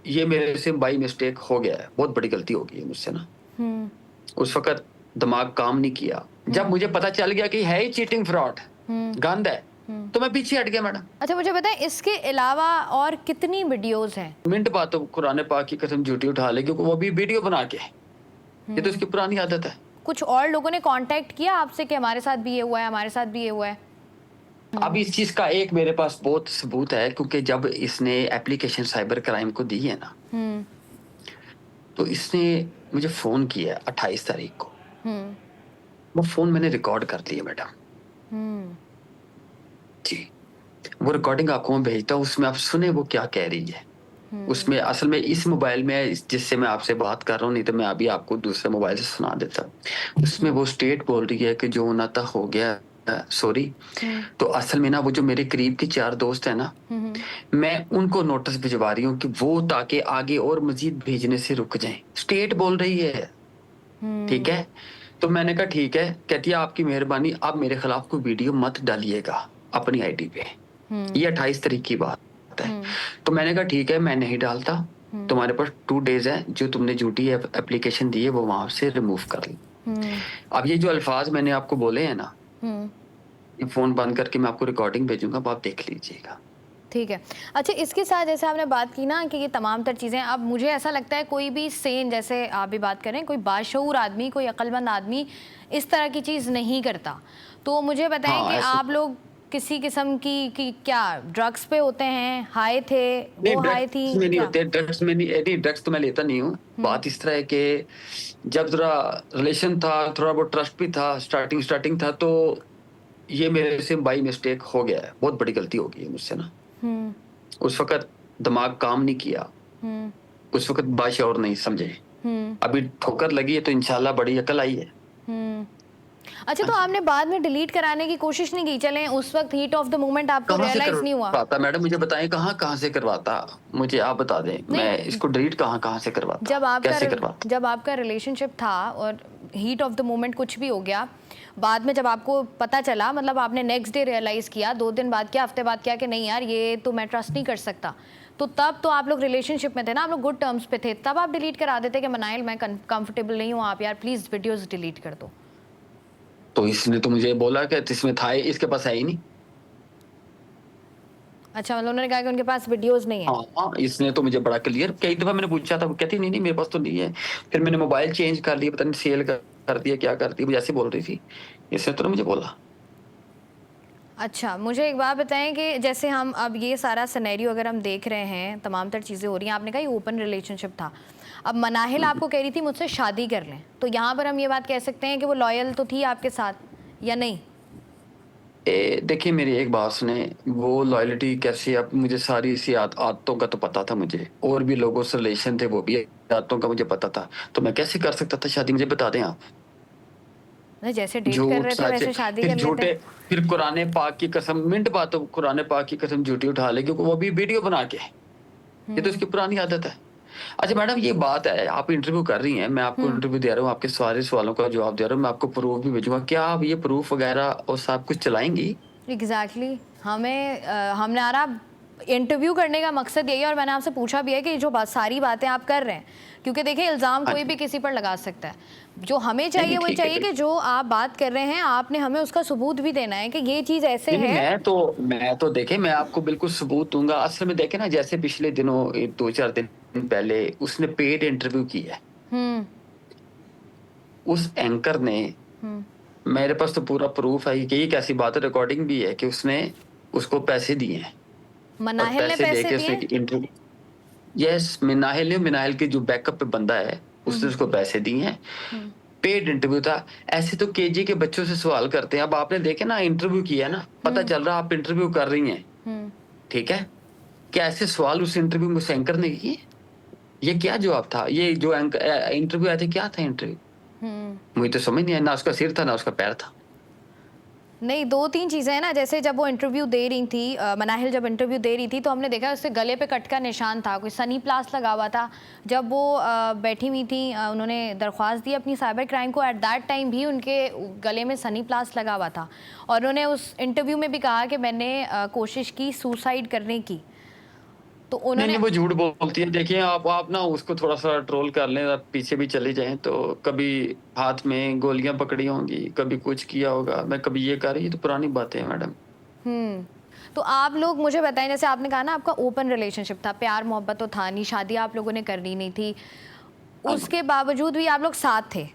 ये मेरे से बाई मिस्टेक हो गया है, बहुत बड़ी गलती हो गई है मुझसे ना। उस वक़्त दिमाग काम नहीं किया। जब मुझे पता चल गया कि है ही चीटिंग फ्रॉड, गंद है, तो मैं पीछे हट गया मैडम। अच्छा मुझे बताएं इसके अलावा और कितनी वीडियोस हैं? मिनट बाद तो कुरान पाक की कसम झूठी उठा ले, क्योंकि वो भी वीडियो बना के। ये तो उसकी पुरानी आदत है। कुछ और लोगों ने कांटेक्ट किया आपसे कि हमारे साथ भी ये हुआ है, हमारे साथ भी ये हुआ है? अब इस चीज़ का एक मेरे पास बहुत सबूत है, क्योंकि जब इसने एप्लीकेशन साइबर क्राइम को दी है ना, तो इसने मुझे फ़ोन किया 28 तारीख को। वो फ़ोन मैंने रिकॉर्ड कर लिया मैडम। जी। वो रिकॉर्डिंग आपको मैं भेजता हूँ, उसमें आप सुने वो क्या कह रही है। उसमें असल में इस मोबाइल में जिससे मैं आपसे बात कर रहा हूँ, नहीं तो मैं अभी आपको दूसरे मोबाइल से सुना देता। उसमें वो स्टेट बोल रही है कि जो होना था हो गया, सॉरी। तो असल में ना वो जो मेरे करीब के 4 दोस्त हैं ना, मैं उनको नोटिस भिजवा रही हूँ कि वो ताकि आगे और मजीद भेजने से रुक जाएं। स्टेट बोल रही है, ठीक है। तो मैंने कहा ठीक है। कहती है आपकी मेहरबानी, आप मेरे खिलाफ कोई वीडियो मत डालिएगा अपनी आईडी पे। ये 28 तारीख की बात है। तो मैंने कहा ठीक है, मैं नहीं डालता। तुम्हारे पास 2 डेज है, जो तुमने झूठी एप्लीकेशन दी है वो वहां से रिमूव कर ली। अब ये जो अल्फाज मैंने आपको बोले हैं ना, ये फोन बंद करके मैं आपको रिकॉर्डिंग भेजूंगा, आप देख लीजिएगा। ठीक है। अच्छा इसके साथ जैसे आपने बात की ना कि ये तमाम तर चीज़ें, अब मुझे ऐसा लगता है कोई भी सेन, जैसे आप भी बात करें, कोई बाशऊर आदमी, कोई अक्लमंद आदमी इस तरह की चीज़ नहीं करता। तो मुझे बताएं कि आप लोग किसी किस्म की क्या ड्रग्स पे होते हैं? हाई थे, वो हाई थी? में नहीं होते, ड्रग्स में नहीं, ड्रग्स तो मैं लेता नहीं हूँ। बात इस तरह है कि जब जरा रिलेशन था, थोड़ा बहुत ट्रस्ट भी था, स्टार्टिंग था, तो ये मेरे से बाई मिस्टेक हो गया है, बहुत बड़ी गलती हो गई है मुझसे ना। उस वक़्त दिमाग काम नहीं किया, उस वक़्त बाशऊर नहीं समझे। अभी ठोकर लगी है तो इंशाल्लाह बड़ी अकल आई है। अच्छा तो आपने बाद में डिलीट कराने की कोशिश नहीं की? चलें उस वक्त हीट ऑफ द मोमेंट आपको रियलाइज नहीं हुआ? करवाता मैडम, मुझे बताएं कहाँ से करवाता, मुझे आप बता दें। मैं इसको डिलीट कहाँ से करवाता, कैसे करवाता? जब आपका रिलेशनशिप था और हीट ऑफ द मोमेंट कुछ भी हो गया, बाद में जब आपको पता चला, मतलब आपने नेक्स्ट डे रियलाइज़ किया, 2 दिन बाद किया, हफ्ते बाद किया कि नहीं यार ये तो मैं ट्रस्ट नहीं कर सकता, तो तब तो आप लोग रिलेशनशिप में थे ना, आप लोग गुड टर्म्स पे थे, तब आप डिलीट करा देते कि मनाइल मैं कंफर्टेबल नहीं हूँ, आप यार प्लीज़ वीडियोज़ डिलीट कर दो। तो इसने तो मुझे बोला कि इसमें था, इसके पास है ही नहीं। अच्छा, मतलब उन्होंने कहा कि उनके पास वीडियोस नहीं है। हाँ, इसने तो मुझे बड़ा क्लियर, कई दफा मैंने पूछा था, वो कहती नहीं मेरे पास तो नहीं है। फिर मैंने मोबाइल चेंज कर लिया, पता नहीं सेल कर दिया, क्या कर दिया, जैसे बोल रही थी। इसने तो मुझे बोला। अच्छा मुझे एक बात बताएं कि जैसे हम अब ये सारा सिनेरियो अगर हम देख रहे हैं, तमाम तर चीज़ें हो रही हैं, आपने कहा ये ओपन रिलेशनशिप था, अब मनाहिल आपको कह रही थी मुझसे शादी कर लें, तो यहाँ पर हम ये बात कह सकते हैं कि वो लॉयल तो थी आपके साथ या नहीं? देखिए मेरी एक बात सुने, वो लॉयल्टी कैसे, अब मुझे सारी इसी आदतों का तो पता था मुझे, और भी लोगों से रिलेशन थे, वो भी आदतों का मुझे पता था, तो मैं कैसे कर सकता था शादी, मुझे बता दें आप। जैसे डेट कर झूठ रहे थे सच, वैसे शादी फिर कर लेते। झूठे, फिर कुरान पाक की कसम, मिनट बाद तो कुरान पाक की कसम झूठी उठा ले, क्योंकि वो भी वीडियो बना के। ये तो उसकी पुरानी आदत है। अच्छा मैडम, ये बात है, आप इंटरव्यू कर रही हैं, मैं आपको इंटरव्यू दे रहा हूँ, आपके सारे सवालों का जवाब दे रहा हूँ, मैं आपको प्रूफ भी भेजूंगा, क्या आप ये प्रूफ वगैरह और सब कुछ चलाएंगी? एग्जैक्टली हमने आ रहा इंटरव्यू करने का मकसद यही है, और मैंने आपसे पूछा भी है कि जो सारी बातें आप कर रहे हैं, क्योंकि देखिए इल्ज़ाम कोई भी किसी पर लगा सकता है, जो हमें चाहिए वही चाहिए कि जो आप बात कर रहे हैं आपने हमें उसका सबूत भी देना है कि ये चीज़ ऐसे है। मैं तो देखे, मैं आपको बिल्कुल सबूत दूंगा। असल में देखे ना, जैसे पिछले दिनों 2-4 दिन पहले उसने पेड इंटरव्यू की है। उस एंकर ने, मेरे पास तो पूरा प्रूफ है कि ये कैसी बात है, रिकॉर्डिंग भी है कि उसने उसको पैसे दिए हैं, मनाहिल ने पैसे देके उसने दिए? इंटरव्यू, यस, मिनाहिल के जो बैकअप पे बंदा है उसने उसको पैसे दिए हैं। पेड इंटरव्यू था। ऐसे तो केजी के बच्चों से सवाल करते हैं। अब आपने देखे ना, इंटरव्यू किया ना, पता चल रहा आप इंटरव्यू कर रही हैं, ठीक है। क्या ऐसे सवाल उस इंटरव्यू में एंकर ने किए? ये क्या जवाब था? ये जो इंटरव्यू आए थे, क्या था इंटरव्यू? मुझे तो समझ नहीं आया, ना उसका सिर था ना उसका पैर था। नहीं, 2-3 चीज़ें हैं ना, जैसे जब वो इंटरव्यू दे रही थी, मनाहिल जब इंटरव्यू दे रही थी, तो हमने देखा उसके गले पे कट का निशान था, कोई सनी प्लास लगा हुआ था। जब वो बैठी हुई थी, उन्होंने दरख्वास्त दी अपनी साइबर क्राइम को, एट दैट टाइम भी उनके गले में सनी प्लास लगा हुआ था, और उन्होंने उस इंटरव्यू में भी कहा कि मैंने कोशिश की सुसाइड करने की। तो नहीं उन्होंने नहीं, वो झूठ बोलती है। देखिए आप ना उसको थोड़ा सा ट्रोल कर लें, आप पीछे भी चले जाएं तो कभी हाथ में गोलियां पकड़ी होंगी, कभी कुछ किया होगा, मैं कभी ये कर रही, ये तो पुरानी बातें हैं मैडम। हम्म। तो आप लोग मुझे बताएं, जैसे आपने कहा ना आपका ओपन रिलेशनशिप था, प्यार मोहब्बत तो था नहीं, शादी आप लोगों ने करनी नहीं थी, हाँ जी। उसके बावजूद भी आप लोग साथ थे।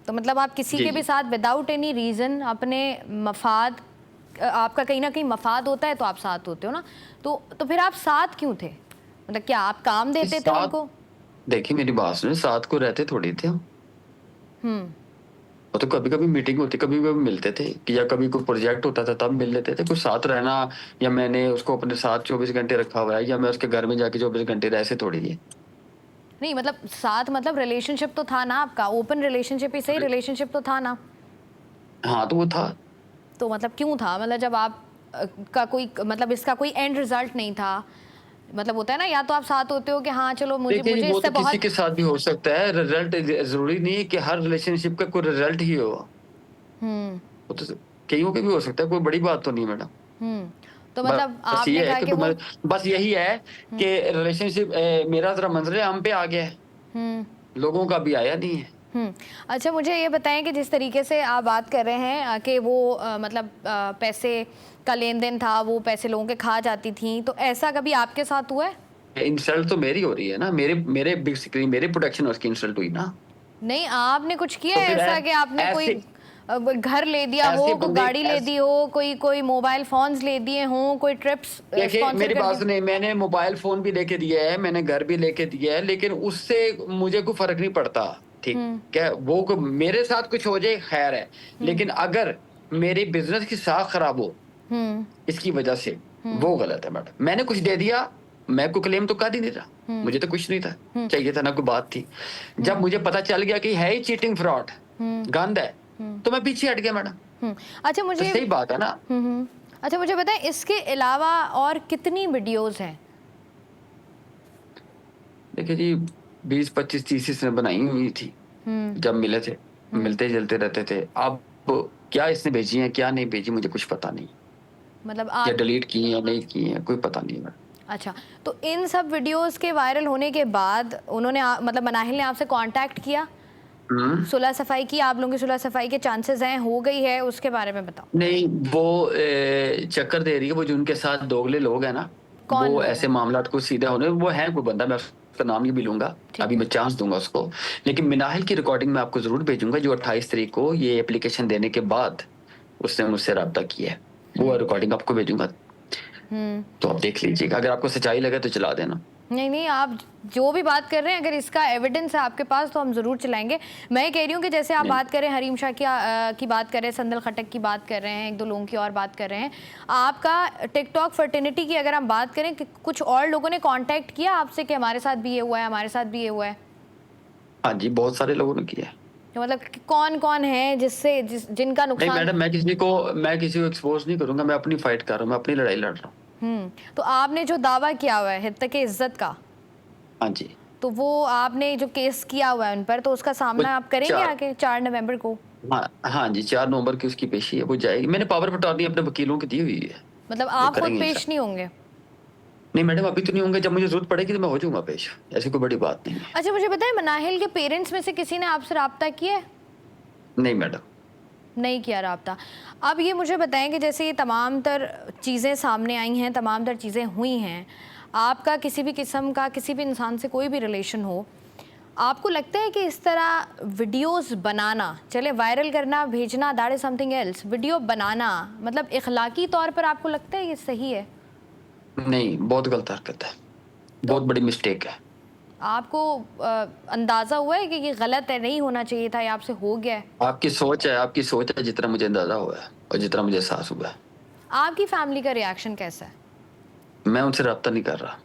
तो मतलब आप किसी जी के भी जी। साथ विदाउट एनी रीज़न अपने मफाद, आपका कहीं ना कहीं मफाद होता है तो आप साथ होते हो ना, तो फिर आप साथ क्यों थे? मतलब क्या आप काम इस देते थे साथ, उनको? देखिए मेरी बात सुने, साथ को रहते थोड़ी थे हम। हम्म। वो तो कभी कभी मीटिंग होती, कभी कभी मिलते थे, कि या कभी कोई प्रोजेक्ट होता था तब मिल लेते थे। कुछ साथ रहना, या मैंने उसको अपने साथ 24 घंटे रखा हुआ है, या मैं उसके घर में जाके 24 घंटे रह, ऐसे थोड़ी है। नहीं मतलब साथ, मतलब रिलेशनशिप तो था ना आपका, ओपन रिलेशनशिप ही सही, रिलेशनशिप तो था ना। हाँ तो वो था। तो मतलब क्यों था? मतलब जब आप का कोई, मतलब इसका कोई एंड रिजल्ट नहीं था, मतलब होता है ना, या तो आप साथ होते हो कि हाँ चलो मुझे देखिए जी, मुझे वो इससे तो किसी बहुत। के साथ भी हो सकता है। रिजल्ट जरूरी नहीं है कि हर रिलेशनशिप का कोई रिजल्ट ही हो। हम्म। वो तो कईयों के भी हो सकता है, कोई बड़ी बात तो नहीं है मैडम। हम्म। तो मतलब बस आपने ये है कहा कि कि वो। बस यही है कि रिलेशनशिप मेरा जरा मंजर आम पे आ गया है, हम्म। लोगों का भी आया नहीं है। हुँ। अच्छा मुझे ये बताएँ कि जिस तरीके से आप बात कर रहे हैं कि वो मतलब पैसे का लेन-देन था, वो पैसे लोगों के खा जाती थीं, तो ऐसा कभी आपके साथ हुआ है? इंसल्ट तो मेरी हो रही है ना, मेरे मेरे बिग स्क्रीन, मेरे प्रोडक्शन हाउस की इंसल्ट हुई ना। नहीं, आपने कुछ किया तो है फिर ऐसा कि आपने कोई ऐसे घर ले दिया ऐसे हो, कोई बंदे गाड़ी ले ऐसे, दी हो, कोई कोई मोबाइल फ़ोन्स ले दिए हों, कोई ट्रिप्स देखिए स्पॉन्सर मेरी कर बात दी हो? सुनिए, मैंने मोबाइल फोन भी लेके दिया है, मैंने घर भी लेके दिया है, लेकिन उससे मुझे कोई फर्क नहीं पड़ता। ठीक हुँ। है, मेरे साथ कुछ हो जाए खैर है, हुँ। लेकिन अगर मेरे बिजनेस की साख खराब हो हुँ। इसकी वजह से, हुँ। वो गलत है मैडम। मैंने कुछ दे दिया, मैं कोई क्लेम तो कर ही नहीं रहा, हुँ। मुझे तो कुछ नहीं था हुँ। चाहिए था, ना कोई बात थी। हुँ। जब मुझे पता चल गया कि है ही चीटिंग फ्रॉड, हुँ। गंद है, हुँ। तो मैं पीछे हट गया मैडम। हुँ। अच्छा तो मुझे। सही बात है ना। हुँ। हुँ। अच्छा मुझे बताएँ, इसके अलावा और कितनी वीडियोज़ हैं? देखिए जी, 20 25 30 इसने बनाई हुई थी हुँ। जब मिले थे, हुँ। मिलते जुलते रहते थे। अब क्या इसने भेजी है क्या नहीं भेजी, मुझे कुछ पता नहीं, मतलब या आप। डिलीट की है या नहीं की है, कोई पता नहीं है मैडम। अच्छा, तो इन सब वीडियोज़ के वायरल होने के बाद उन्होंने मतलब मनाहिल ने आपसे कॉन्टैक्ट किया? हम्म। सुलह सफ़ाई की? आप लोगों की सुलह सफ़ाई के चांसेस हैं, हो गई है, उसके बारे में बताओ? नहीं, वो चक्कर दे रही है, वो जो उनके साथ दोगले लोग हैं ना, कौन वो लोग ऐसे हैं? मामलात को सीधा होने, वो है कोई बंदा, मैं उसका नाम नहीं भी लूंगा, ठीक अभी है। मैं चांस दूंगा उसको। लेकिन मिनाहिल की रिकॉर्डिंग मैं आपको जरूर भेजूंगा, जो 28 तारीख को ये एप्लीकेशन देने के बाद उसने मुझसे रब्ता किया है, वो हुँ। रिकॉर्डिंग आपको भेजूंगा। हुँ। तो आप देख लीजिएगा, अगर आपको सच्चाई लगे तो चला देना। नहीं, नहीं, आप जो भी बात कर रहे हैं, अगर इसका एविडेंस है आपके पास तो हम ज़रूर चलाएँगे। मैं ये कह रही हूँ कि जैसे आप नहीं बात करें हरीम शाह की बात कर रहे हैं, संदल खटक की बात कर रहे हैं, 1-2 लोगों की और बात कर रहे हैं। आपका टिकटॉक फर्टिनिटी की अगर हम बात करें कि कुछ और लोगों ने कॉन्टैक्ट किया आपसे कि हमारे साथ भी ये हुआ है, हमारे साथ भी ये हुआ है? हाँ जी, बहुत सारे लोगों ने किया है। तो मतलब कौन-कौन है जिनका नहीं नुकसान। मैडम, मैं किसी को एक्सपोज नहीं करूंगा, मैं अपनी फाइट कर रहा हूँ, मैं अपनी लड़ाई लड़ रहा हूँ। तो आपने जो दावा किया हुआ है हित्तक इज्जत का, हाँ जी। तो वो आपने जो केस किया हुआ है उन पर, तो उसका वो सामना आप करेंगे चार आगे 4 नवंबर को? हाँ हाँ जी, 4 नवंबर की उसकी पेशी है, वो जाएगी। मैंने पावर ऑफ अटॉर्नी अपने वकीलों की दी हुई है, मतलब वो आप खुद करेंगे पेश इंसान। नहीं होंगे? नहीं मैडम, अभी तो नहीं होंगे, जब मुझे जरूरत पड़ेगी तो मैं हो जाऊंगा पेश, ऐसी कोई बड़ी बात नहीं है। अच्छा मुझे बताएं, मनाहिल के पेरेंट्स में से किसी ने आपसे राब्ता किया है? नहीं मैडम। नहीं किया राब्ता। अब ये मुझे बताएं कि जैसे ये तमाम तर चीज़ें सामने आई हैं, तमाम तर चीज़ें हुई हैं, आपका किसी भी किस्म का किसी भी इंसान से कोई भी रिलेशन हो, आपको लगता है कि इस तरह वीडियोस बनाना, चले वायरल करना भेजना, that is something else, video बनाना मतलब इखलाकी तौर पर आपको लगता है ये सही है? नहीं, बहुत गलत हरकत है, तो बहुत बड़ी मिस्टेक है। आपको अंदाज़ा हुआ है कि ये गलत है, नहीं होना चाहिए था, या आपसे हो गया है? आपकी सोच है, जितना मुझे अंदाजा हुआ है और जितना मुझे एहसास हुआ है। आपकी फैमिली का रिएक्शन कैसा है? मैं उनसे रब्ता नहीं कर रहा।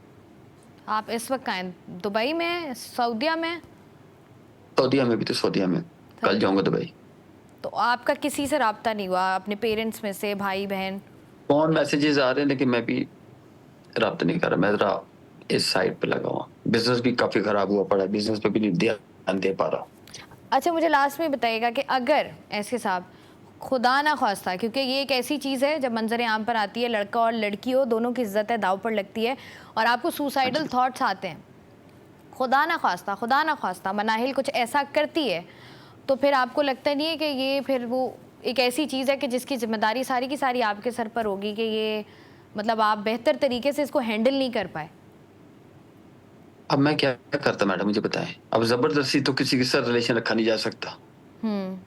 आप इस वक्त कहाँ हैं? दुबई में, सऊदिया में? सऊदीया में भी, तो सऊदीया में, कल सऊदी। जाऊंगा दुबई। तो आपका किसी से राब्ता नहीं हुआ अपने पेरेंट्स में से, भाई बहन? फोन मैसेजेस आ रहे हैं, लेकिन मैं भी रब्ता नहीं कर रहा, मैं जरा इस साइड पे लगा हुआ, बिजनेस भी काफी खराब हुआ पड़ा है, बिजनेस पे भी नहीं ध्यान दे पा रहा। अच्छा मुझे लास्ट में बताइएगा कि अगर ऐसे साहब खुदा ना ख्वास्ता, क्योंकि ये एक ऐसी चीज़ है जब मंजर आम पर आती है, लड़का और लड़की हो दोनों की इज्जत है दाव पर लगती है और आपको हाँ सुसाइडल जी। थॉट्स आते हैं। खुदा ना ख्वास्ता मनाहिल कुछ ऐसा करती है तो फिर आपको लगता नहीं है कि ये फिर वो एक ऐसी चीज़ है कि जिसकी जिम्मेदारी सारी की सारी आपके सर पर होगी, कि ये मतलब आप बेहतर तरीके से इसको हैंडल नहीं कर पाए? अब मैं क्या करता मैडम मुझे बताएँ? अब ज़बरदस्ती तो किसी के साथ रिलेशन रखा नहीं जा सकता। हुँ।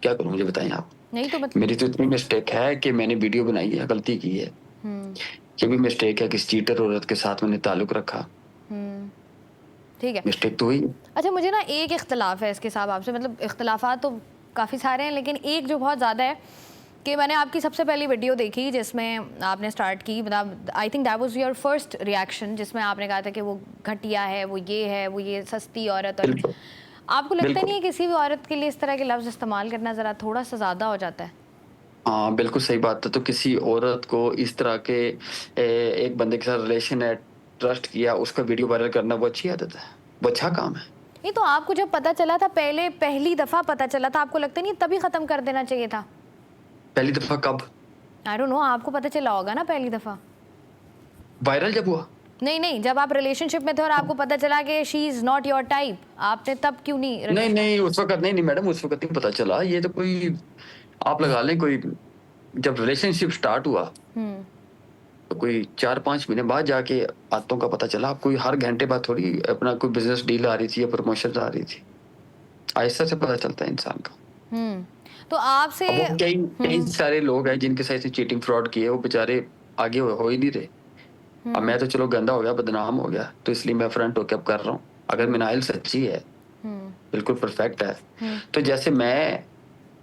क्या करूँ मुझे बताएँ आप? नहीं तो मतलब मेरी तो इतनी मिस्टेक है कि मैंने वीडियो बनाई है, गलती की है। हुँ, ये भी मिस्टेक है, किसी चीटर औरत के साथ मैंने ताल्लुक रखा। हुँ, ठीक है। मिस्टेक तो हुई। अच्छा, मुझे ना एक इख्तिलाफ़ है इसके साथ आपसे, मतलब इख्तिलाफ़ात तो काफ़ी सारे हैं लेकिन एक जो बहुत ज़्यादा है कि मैंने आपकी सबसे पहली वीडियो देखी जिसमें आपने स्टार्ट की, मतलब I think that was your first reaction, जिसमें आपने कहा था कि वो घटिया है, वो ये सस्ती औरत। और बिल्कुल, आपको लगता नहीं बिल्कुल। है किसी भी औरत के लिए इस तरह के लफ्ज़ इस्तेमाल करना ज़रा थोड़ा-सा ज़्यादा हो जाता है? हाँ, बिल्कुल सही बात है। तो किसी औरत को इस तरह के एक बंदे के साथ रिलेशन है, ट्रस्ट किया, उसका वीडियो वायरल करना वो अच्छी आदत है। वो अच्छा काम है। नहीं तो आपको जब पता चला था, पहली दफ़ा पता चला था, आपको लगता नहीं है तभी ख़त्म कर देना चाहिए था? पहली दफ़ा कब? आई डोंट नो, आपको पता चला होगा ना पहली दफ़ा? वायरल जब हुआ? नहीं, नहीं, जब आप रिलेशनशिप में थे और आपको पता चला कि she is not your type, आपने तब क्यों नहीं नहीं, रिलेशन नहीं, उस वक़्त नहीं, नहीं मैडम उस वक़्त नहीं पता चला। ये तो कोई आप लगा लें कोई जब रिलेशनशिप स्टार्ट हुआ, हुँ, तो कोई 4-5 महीने बाद जाके आदतों का पता चला। अब कोई हर घंटे बाद थोड़ी अपना कोई बिज़नेस डील आ रही थी या प्रमोशंस आ रही थी। आहिस्ता से पता चलता है इंसान को। हुँ। तो आपसे अब वो कई कई हुँ, सारे लोग हैं जिनके साथ ऐसे चीटिंग फ्रॉड किए, वो बेचारे आगे हो ही नहीं रहे। अब हुँ, मैं तो चलो गंदा हो गया, बदनाम हो गया, तो इसलिए मैं फ्रंट होके अब कर रहा हूँ। अगर हुँ, मिनाइल सच्ची है, हुँ, बिल्कुल परफेक्ट है, हुँ, तो जैसे मैं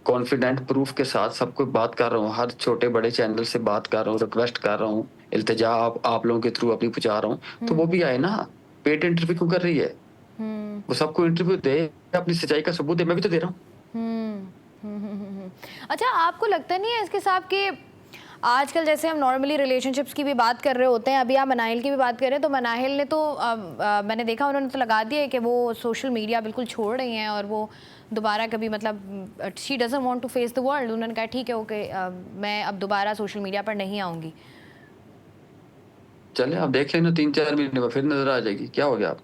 कॉन्फिडेंट प्रूफ के साथ सबको बात कर रहा हूँ, हर छोटे-बड़े चैनल से बात कर रहा हूँ, रिक्वेस्ट कर रहा हूँ, इल्तिजा आप लोगों के थ्रू अपनी पहुँचा रहा हूँ, तो हुँ, वो भी आए ना। पेड इंटरव्यू क्यों कर रही है? हुँ, वो सबको इंटरव्यू दे, अपनी सच्चाई का सबूत दे, मैं भी तो दे रहा हूँ। हुँ, हुँ। अच्छा, आपको लगता नहीं है इसके साथ कि आजकल जैसे हम नॉर्मली रिलेशनशिप्स की भी बात कर रहे होते हैं, अभी आप मनाहिल की भी बात कर रहे हैं, तो मनाहिल ने तो मैंने देखा उन्होंने तो लगा दिया है कि वो सोशल मीडिया बिल्कुल छोड़ रही हैं और वो दोबारा कभी मतलब she doesn't want to face the world. उन्होंने कहा ठीक है, ओके, मैं अब दोबारा सोशल मीडिया पर नहीं आऊँगी। चलें आप देख लेना 3-4 महीने में फिर नज़र आ जाएगी, क्या हो गया आप